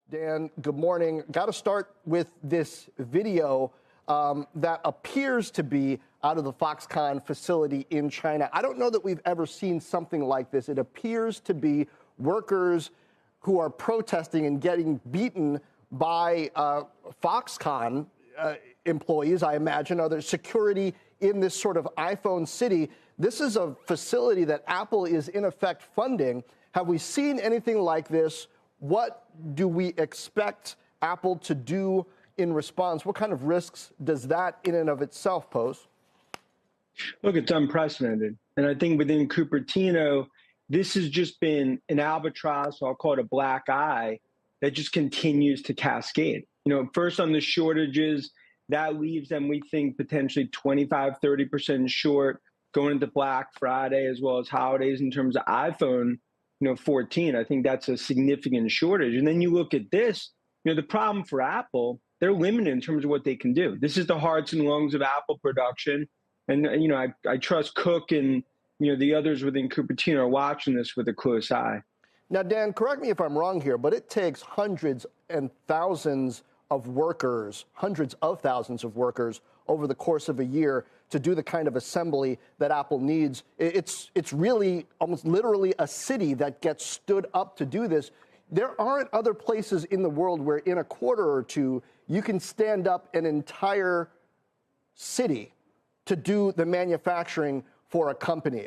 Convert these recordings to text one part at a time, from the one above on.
Dan, good morning. Got to start with this video that appears to be out of the Foxconn facility in China. I don't know that we've ever seen something like this. It appears to be workers who are protesting and getting beaten by Foxconn employees, I imagine. Are there security in this sort of iPhone city? This is a facility that Apple is in effect funding. Have we seen anything like this? What do we expect Apple to do in response? What kind of risks does that in and of itself pose? Look, it's unprecedented. And I think within Cupertino, this has just been an albatross, I'll call it a black eye, that just continues to cascade. First on the shortages, that leaves them, we think, potentially 25–30% short going into Black Friday as well as holidays in terms of iPhone 14. I think that's a significant shortage. And then you look at this, the problem for Apple, they're limited in terms of what they can do. This is the hearts and lungs of Apple production. And, I trust Cook and, the others within Cupertino are watching this with a close eye. Now, Dan, correct me if I'm wrong here, but it takes hundreds and thousands of workers, hundreds of thousands of workers over the course of a year to do the kind of assembly that Apple needs. It's really almost literally a city that gets stood up to do this. There aren't other places in the world where in a quarter or two you can stand up an entire city to do the manufacturing for a company.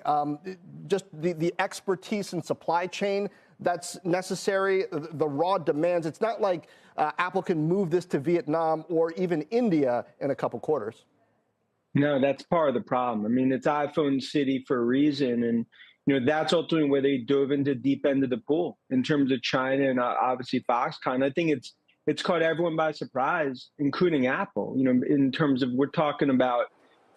Just the expertise in supply chain that's necessary, the raw demands. It's not like Apple can move this to Vietnam or even India in a couple quarters. No, that's part of the problem. I mean, it's iPhone City for a reason. And, that's ultimately where they dove into the deep end of the pool in terms of China and obviously Foxconn. I think it's caught everyone by surprise, including Apple, in terms of we're talking about,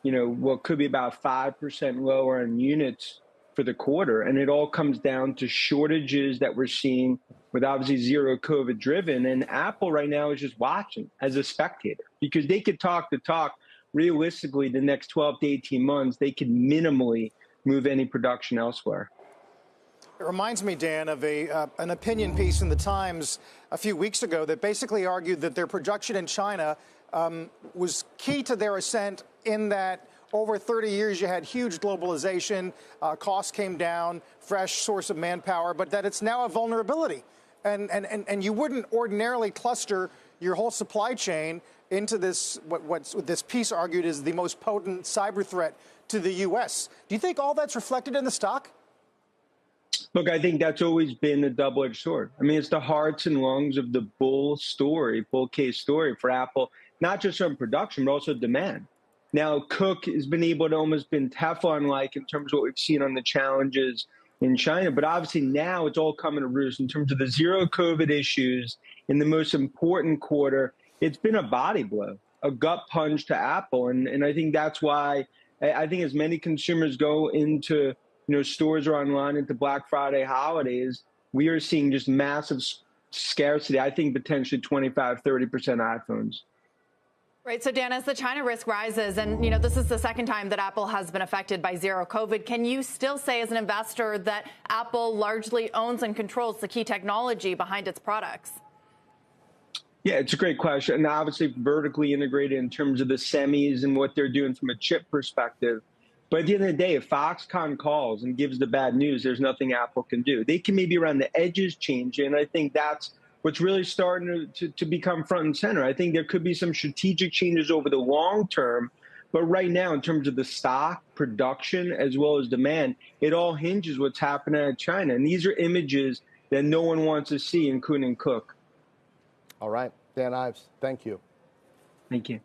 what could be about 5% lower in units for the quarter. And it all comes down to shortages that we're seeing with obviously zero COVID driven. And Apple right now is just watching as a spectator because they could talk the talk. Realistically, the next 12 to 18 months, they could minimally move any production elsewhere. It reminds me, Dan, of an opinion piece in the Times a few weeks ago that basically argued that their production in China was key to their ascent in that over 30 years you had huge globalization, costs came down, fresh source of manpower, but that it's now a vulnerability. And you wouldn't ordinarily cluster your whole supply chain into this, what this piece argued is the most potent cyber threat to the U.S. Do you think all that's reflected in the stock? Look, I think that's always been a double-edged sword. I mean, it's the hearts and lungs of the bull case story for Apple, not just on production, but also demand. Now, Cook has been able to almost been Teflon-like in terms of what we've seen on the challenges in China. But obviously now it's all coming to roost in terms of the zero COVID issues in the most important quarter. It's been a body blow, a gut punch to Apple. And I think that's why I think as many consumers go into stores or online into Black Friday holidays, we are seeing just massive scarcity. I think potentially 25–30% iPhones. Right. So, Dan, as the China risk rises, and, this is the second time that Apple has been affected by zero COVID, can you still say as an investor that Apple largely owns and controls the key technology behind its products? Yeah, it's a great question. And obviously vertically integrated in terms of the semis and what they're doing from a chip perspective. But at the end of the day, if Foxconn calls and gives the bad news, there's nothing Apple can do. They can maybe around the edges change it. And I think that's what's really starting to become front and center. I think there could be some strategic changes over the long term. But right now, in terms of the stock, production, as well as demand, it all hinges what's happening in China. And these are images that no one wants to see, including Cook. All right. Dan Ives, thank you. Thank you.